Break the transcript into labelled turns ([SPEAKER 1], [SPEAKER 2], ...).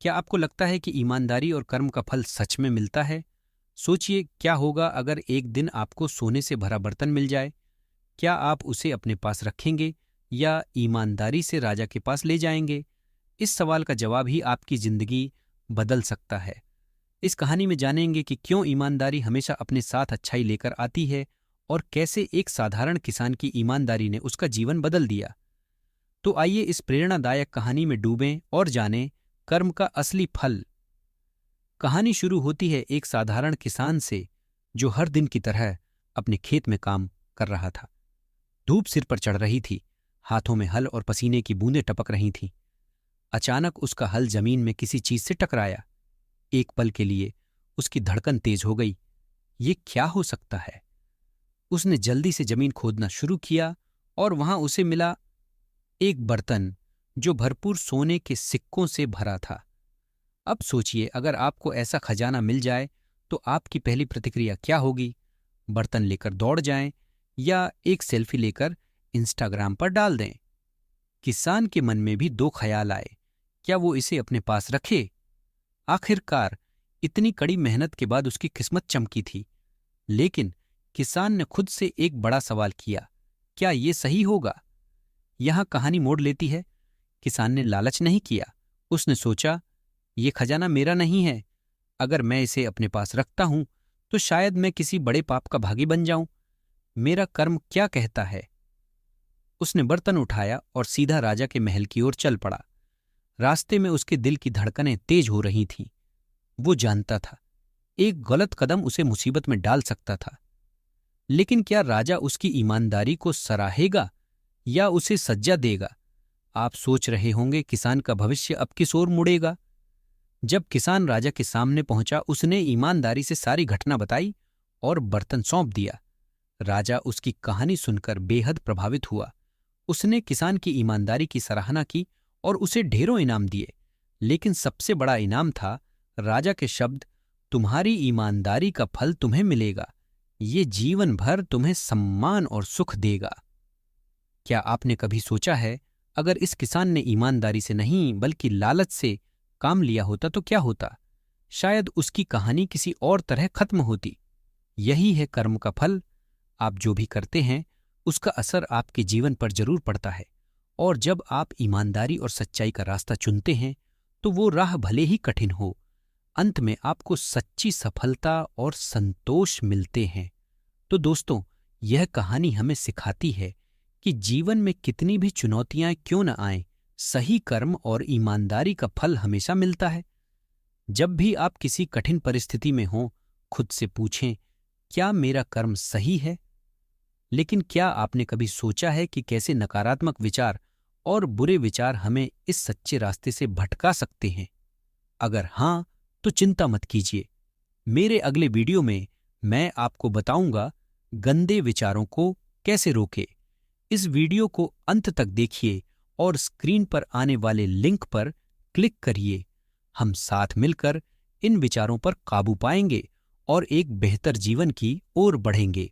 [SPEAKER 1] क्या आपको लगता है कि ईमानदारी और कर्म का फल सच में मिलता है? सोचिए, क्या होगा अगर एक दिन आपको सोने से भरा बर्तन मिल जाए? क्या आप उसे अपने पास रखेंगे या ईमानदारी से राजा के पास ले जाएंगे? इस सवाल का जवाब ही आपकी जिंदगी बदल सकता है। इस कहानी में जानेंगे कि क्यों ईमानदारी हमेशा अपने साथ अच्छाई लेकर आती है और कैसे एक साधारण किसान की ईमानदारी ने उसका जीवन बदल दिया। तो आइए इस प्रेरणादायक कहानी में डूबें और जानें कर्म का असली फल। कहानी शुरू होती है एक साधारण किसान से जो हर दिन की तरह अपने खेत में काम कर रहा था। धूप सिर पर चढ़ रही थी, हाथों में हल और पसीने की बूंदें टपक रही थीं। अचानक उसका हल जमीन में किसी चीज से टकराया। एक पल के लिए उसकी धड़कन तेज हो गई। ये क्या हो सकता है? उसने जल्दी से जमीन खोदना शुरू किया और वहां उसे मिला एक बर्तन जो भरपूर सोने के सिक्कों से भरा था। अब सोचिए, अगर आपको ऐसा खजाना मिल जाए तो आपकी पहली प्रतिक्रिया क्या होगी? बर्तन लेकर दौड़ जाएं या एक सेल्फी लेकर इंस्टाग्राम पर डाल दें? किसान के मन में भी दो ख्याल आए। क्या वो इसे अपने पास रखे? आखिरकार इतनी कड़ी मेहनत के बाद उसकी किस्मत चमकी थी। लेकिन किसान ने खुद से एक बड़ा सवाल किया, क्या ये सही होगा? यहां कहानी मोड़ लेती है। किसान ने लालच नहीं किया। उसने सोचा, ये खजाना मेरा नहीं है। अगर मैं इसे अपने पास रखता हूं तो शायद मैं किसी बड़े पाप का भागी बन जाऊं। मेरा कर्म क्या कहता है? उसने बर्तन उठाया और सीधा राजा के महल की ओर चल पड़ा। रास्ते में उसके दिल की धड़कनें तेज हो रही थीं। वो जानता था एक गलत कदम उसे मुसीबत में डाल सकता था। लेकिन क्या राजा उसकी ईमानदारी को सराहेगा या उसे सज्जा देगा? आप सोच रहे होंगे, किसान का भविष्य अब किस ओर मुड़ेगा? जब किसान राजा के सामने पहुंचा, उसने ईमानदारी से सारी घटना बताई और बर्तन सौंप दिया। राजा उसकी कहानी सुनकर बेहद प्रभावित हुआ। उसने किसान की ईमानदारी की सराहना की और उसे ढेरों इनाम दिए। लेकिन सबसे बड़ा इनाम था राजा के शब्द, तुम्हारी ईमानदारी का फल तुम्हें मिलेगा। ये जीवन भर तुम्हें सम्मान और सुख देगा। क्या आपने कभी सोचा है, अगर इस किसान ने ईमानदारी से नहीं बल्कि लालच से काम लिया होता तो क्या होता? शायद उसकी कहानी किसी और तरह खत्म होती। यही है कर्म का फल। आप जो भी करते हैं उसका असर आपके जीवन पर जरूर पड़ता है। और जब आप ईमानदारी और सच्चाई का रास्ता चुनते हैं तो वो राह भले ही कठिन हो, अंत में आपको सच्ची सफलता और संतोष मिलते हैं। तो दोस्तों, यह कहानी हमें सिखाती है कि जीवन में कितनी भी चुनौतियां क्यों न आएं, सही कर्म और ईमानदारी का फल हमेशा मिलता है। जब भी आप किसी कठिन परिस्थिति में हों, खुद से पूछें, क्या मेरा कर्म सही है? लेकिन क्या आपने कभी सोचा है कि कैसे नकारात्मक विचार और बुरे विचार हमें इस सच्चे रास्ते से भटका सकते हैं? अगर हां, तो चिंता मत कीजिए। मेरे अगले वीडियो में मैं आपको बताऊंगा गंदे विचारों को कैसे रोके। इस वीडियो को अंत तक देखिए और स्क्रीन पर आने वाले लिंक पर क्लिक करिए। हम साथ मिलकर इन विचारों पर काबू पाएंगे और एक बेहतर जीवन की ओर बढ़ेंगे।